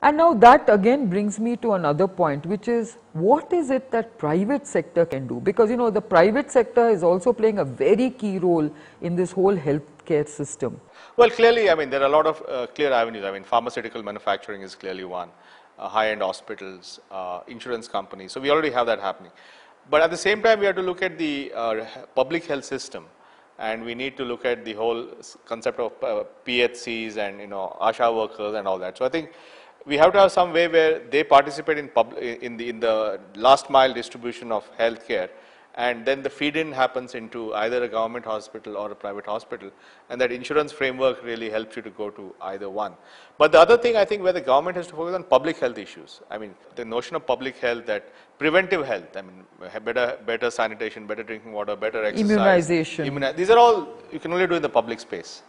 And now that again brings me to another point, which is what is it that private sector can do? Because the private sector is also playing a very key role in this whole healthcare system. Well, clearly, I mean, there are a lot of clear avenues. I mean, pharmaceutical manufacturing is clearly one, high-end hospitals, insurance companies. So we already have that happening. But at the same time, we have to look at the public health system, and we need to look at the whole concept of PHCs and ASHA workers and all that. So I think we have to have some way where they participate in the last mile distribution of healthcare, and then the feed-in happens into either a government hospital or a private hospital, and that insurance framework really helps you to go to either one. But the other thing, I think, where the government has to focus on public health issues. I mean, the notion of public health, that preventive health, I mean, better sanitation, better drinking water, better exercise. Immunization. These are all you can only do in the public space.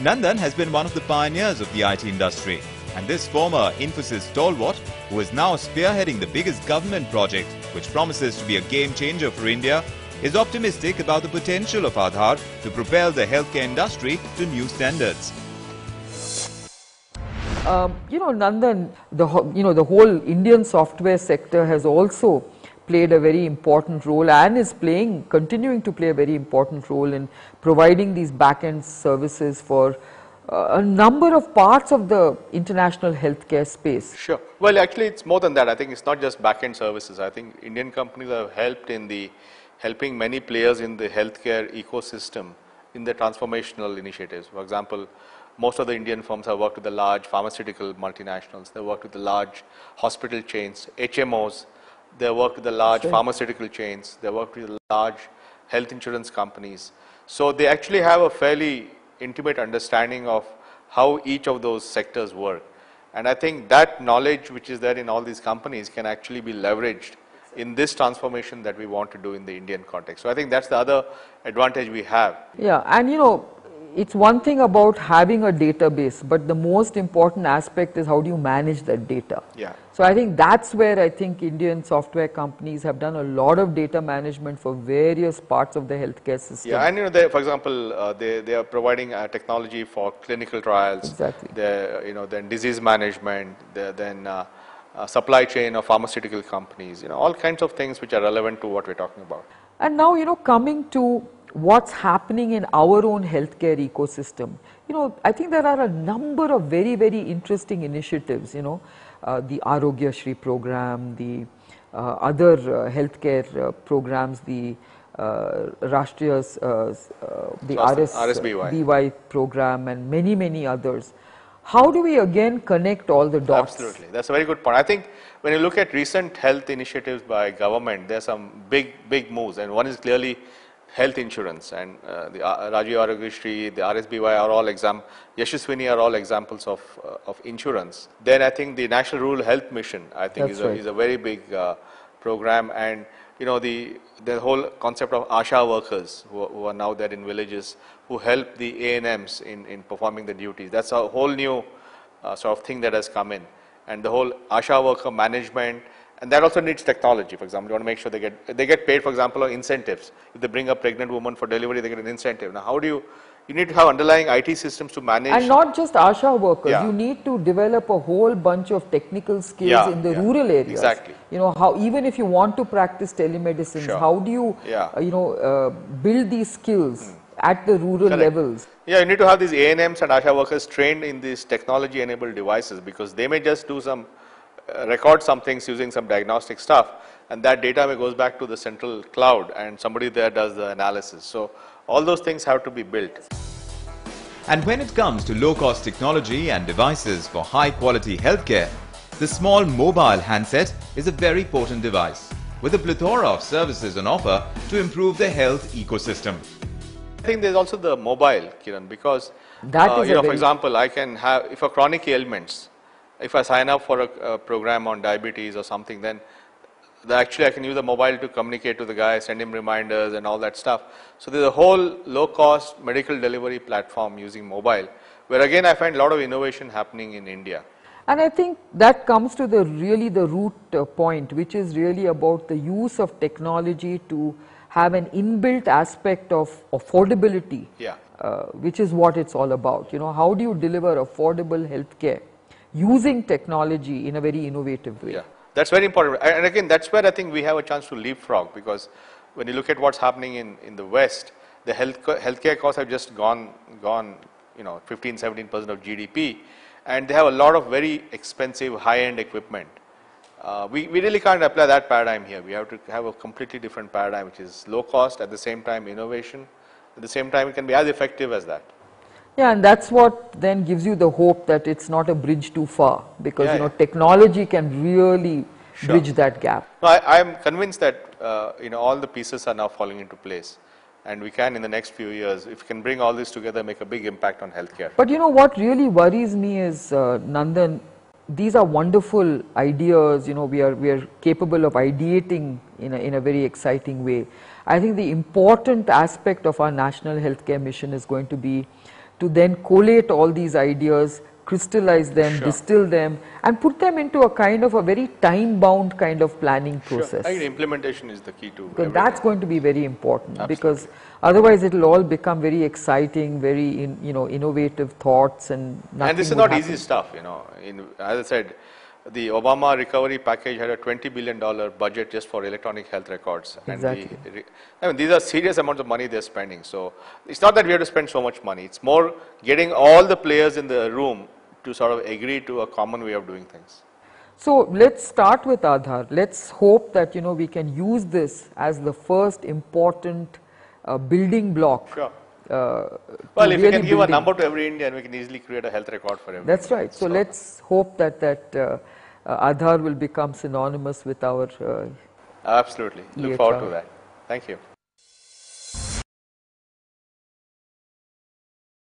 Nandan has been one of the pioneers of the IT industry, and this former Infosys stalwart, who is now spearheading the biggest government project, which promises to be a game changer for India, is optimistic about the potential of Aadhaar to propel the healthcare industry to new standards. Nandan, the whole Indian software sector has also played a very important role and is continuing to play a very important role in providing these back-end services for a number of parts of the international healthcare space. Sure. Well, actually, it's more than that. I think it's not just back-end services. I think Indian companies have helped in helping many players in the healthcare ecosystem in the transformational initiatives. For example, most of the Indian firms have worked with the large pharmaceutical multinationals. They worked with the large hospital chains, HMOs. They work with the large pharmaceutical chains. They work with the large health insurance companies. So they actually have a fairly intimate understanding of how each of those sectors work. And I think that knowledge which is there in all these companies can actually be leveraged in this transformation that we want to do in the Indian context. So I think that's the other advantage we have. Yeah, and it's one thing about having a database, but the most important aspect is how do you manage that data. Yeah. So I think that's where I think Indian software companies have done a lot of data management for various parts of the healthcare system. Yeah, and for example, they are providing technology for clinical trials. Exactly. Then disease management, then supply chain of pharmaceutical companies. All kinds of things which are relevant to what we're talking about. And now coming to what's happening in our own healthcare ecosystem. I think there are a number of very, very interesting initiatives, the Arogya Shri program, the other healthcare programs, the Rashtriya, the RSBY program, and many, many others. How do we again connect all the dots? Absolutely. That's a very good point. I think when you look at recent health initiatives by government, there are some big moves, and one is clearly health insurance, and the Rajiv Arogya Shri, the RSBY are all Yashaswini are all examples of insurance. Then I think the National Rural Health Mission, I think is a very big program, and the whole concept of ASHA workers who are now there in villages who help the ANMs in performing the duties. That's a whole new sort of thing that has come in, and the whole ASHA worker management. And that also needs technology. For example, you want to make sure they get paid, for example, on incentives. If they bring a pregnant woman for delivery, they get an incentive. Now, how do you need to have underlying IT systems to manage. And not just ASHA workers, you need to develop a whole bunch of technical skills in the rural areas. Exactly. How even if you want to practice telemedicine, how do you, build these skills at the rural levels? Yeah, you need to have these ANMs and ASHA workers trained in these technology-enabled devices, because they may just do some record some things using some diagnostic stuff, and that data goes back to the central cloud, and somebody there does the analysis. So all those things have to be built. And when it comes to low-cost technology and devices for high-quality healthcare, the small mobile handset is a very potent device, with a plethora of services on offer to improve the health ecosystem. I think there's also the mobile, Kiran, because for example, I can have, if a chronic ailments, if I sign up for a program on diabetes or something, then actually I can use the mobile to communicate to the guy, send him reminders and all that stuff. So there's a whole low-cost medical delivery platform using mobile, where again I find a lot of innovation happening in India. And I think that comes to the root point, which is really about the use of technology to have an inbuilt aspect of affordability, Yeah. which is what it's all about. You know, how do you deliver affordable healthcare using technology in a very innovative way? Yeah, that's very important. And again, that's where I think we have a chance to leapfrog, because when you look at what's happening in the West, the healthcare costs have just gone, 15-17% of GDP, and they have a lot of very expensive high-end equipment. We really can't apply that paradigm here. We have to have a completely different paradigm, which is low cost, at the same time innovation, at the same time it can be as effective as that. Yeah, and that's what then gives you the hope that it's not a bridge too far, because technology can really bridge that gap. No, I am convinced that all the pieces are now falling into place, and we can in the next few years, if we can bring all this together, make a big impact on healthcare. But you know what really worries me is, Nandan, these are wonderful ideas. You know, we are capable of ideating in a very exciting way. I think the important aspect of our national healthcare mission is going to be to then collate all these ideas, crystallize them, distill them, and put them into a kind of a very time-bound kind of planning process. I think implementation is the key to everything. That's going to be very important. Absolutely. Because otherwise it will all become very exciting, very innovative thoughts, and nothing. And this is not easy stuff. As I said, the Obama recovery package had a $20 billion budget just for electronic health records. Exactly. And these are serious amounts of money they're spending. So it's not that we have to spend so much money. It's more getting all the players in the room to sort of agree to a common way of doing things. So let's start with Aadhaar. Let's hope that we can use this as the first important building block. Sure. Well, if we can give a number to every Indian, we can easily create a health record for everyone. That's right. So let's hope that Aadhaar will become synonymous with our Absolutely. Look forward to that. Thank you.